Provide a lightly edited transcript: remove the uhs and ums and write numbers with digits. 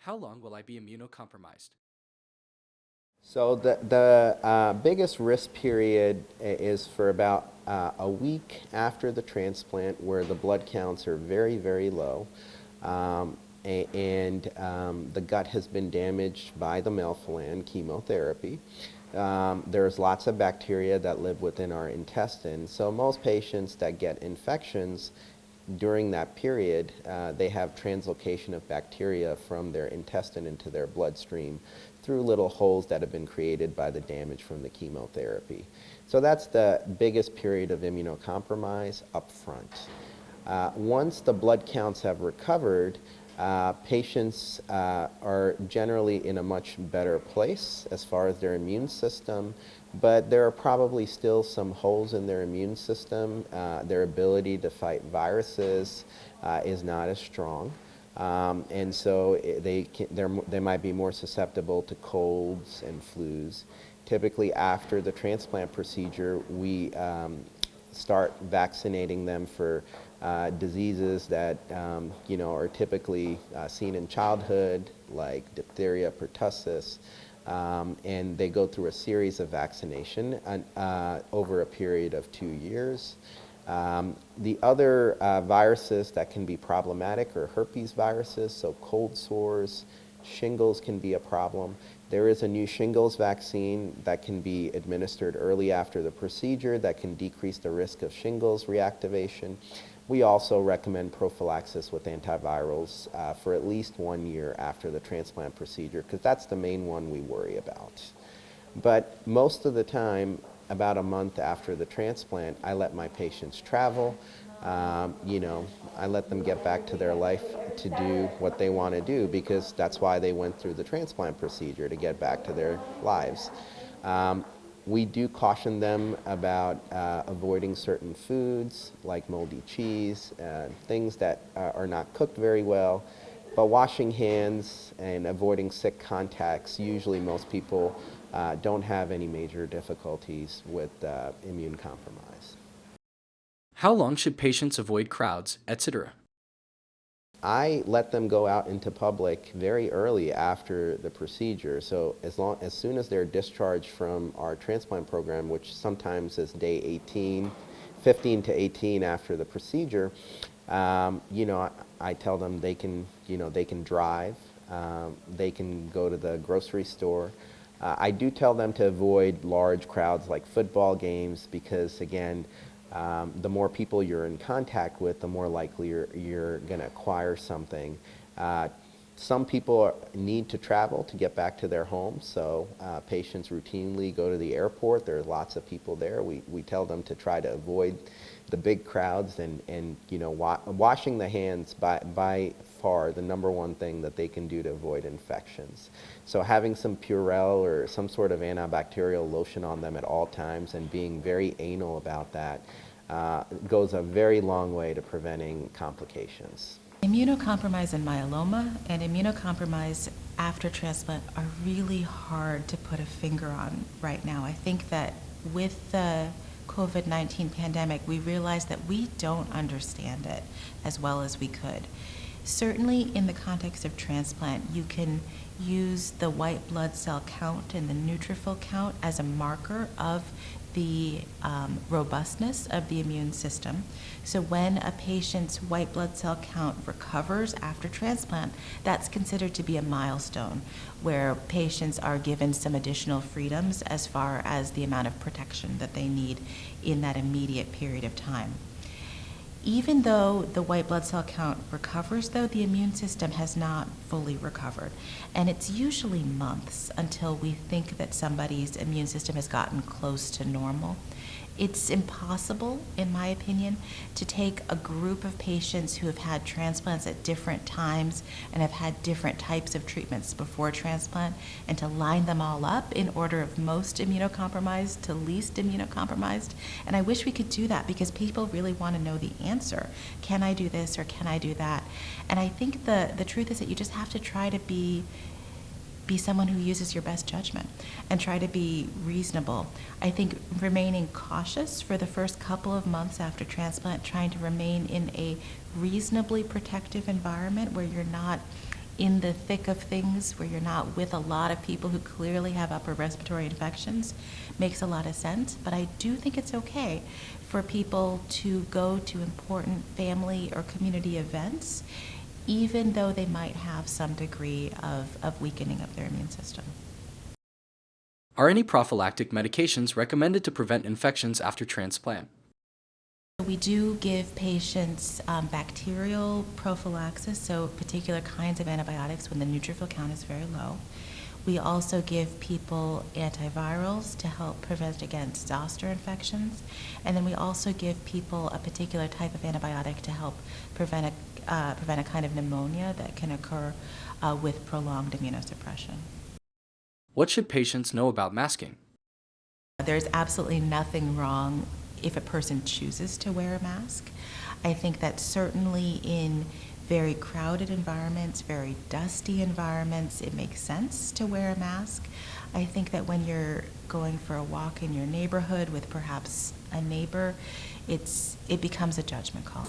How long will I be immunocompromised? So the biggest risk period is for about a week after the transplant, where the blood counts are very, very low, and the gut has been damaged by the melphalan chemotherapy. There's lots of bacteria that live within our intestine. So most patients that get infections during that period, they have translocation of bacteria from their intestine into their bloodstream through little holes that have been created by the damage from the chemotherapy. So that's the biggest period of immunocompromise up front. Once the blood counts have recovered, patients are generally in a much better place as far as their immune system, but there are probably still some holes in their immune system. Their ability to fight viruses is not as strong. And so they might be more susceptible to colds and flus. Typically after the transplant procedure, we start vaccinating them for diseases that are typically seen in childhood, like diphtheria, pertussis, and they go through a series of vaccination over a period of 2 years. The other viruses that can be problematic are herpes viruses, so cold sores, shingles can be a problem. There is a new shingles vaccine that can be administered early after the procedure that can decrease the risk of shingles reactivation. We also recommend prophylaxis with antivirals for at least 1 year after the transplant procedure, because that's the main one we worry about. But most of the time, about a month after the transplant, I let my patients travel. I let them get back to their life to do what they want to do, because that's why they went through the transplant procedure, to get back to their lives. We do caution them about avoiding certain foods like moldy cheese, things that are not cooked very well. But washing hands and avoiding sick contacts, usually most people don't have any major difficulties with immune compromise. How long should patients avoid crowds, etc.? I let them go out into public very early after the procedure. So as soon as they're discharged from our transplant program, which sometimes is day 18, 15 to 18 after the procedure, I tell them they can drive, they can go to the grocery store. I do tell them to avoid large crowds like football games, because again, the more people you're in contact with, the more likely you're going to acquire something. Some people need to travel to get back to their homes, so patients routinely go to the airport. There are lots of people there. We tell them to try to avoid the big crowds, and washing the hands by far the number one thing that they can do to avoid infections. So having some Purell or some sort of antibacterial lotion on them at all times, and being very anal about that, goes a very long way to preventing complications. Immunocompromised in myeloma and immunocompromised after transplant are really hard to put a finger on right now. I think that with the COVID-19 pandemic, we realized that we don't understand it as well as we could. Certainly in the context of transplant, you can use the white blood cell count and the neutrophil count as a marker of the robustness of the immune system. So when a patient's white blood cell count recovers after transplant, that's considered to be a milestone where patients are given some additional freedoms as far as the amount of protection that they need in that immediate period of time. Even though the white blood cell count recovers, though, the immune system has not fully recovered. And it's usually months until we think that somebody's immune system has gotten close to normal. It's impossible, in my opinion, to take a group of patients who have had transplants at different times and have had different types of treatments before transplant and to line them all up in order of most immunocompromised to least immunocompromised. And I wish we could do that, because people really want to know the answer. Can I do this or can I do that? And I think the truth is that you just have to try to be someone who uses your best judgment and try to be reasonable. I think remaining cautious for the first couple of months after transplant, trying to remain in a reasonably protective environment where you're not in the thick of things where you're not with a lot of people who clearly have upper respiratory infections makes a lot of sense. But I do think it's okay for people to go to important family or community events, even though they might have some degree of weakening of their immune system. Are any prophylactic medications recommended to prevent infections after transplant? We do give patients bacterial prophylaxis, so particular kinds of antibiotics when the neutrophil count is very low. We also give people antivirals to help prevent against zoster infections, and then we also give people a particular type of antibiotic to help prevent a kind of pneumonia that can occur with prolonged immunosuppression. What should patients know about masking? There's absolutely nothing wrong if a person chooses to wear a mask. I think that certainly in very crowded environments, very dusty environments, it makes sense to wear a mask. I think that when you're going for a walk in your neighborhood with perhaps a neighbor, it becomes a judgment call.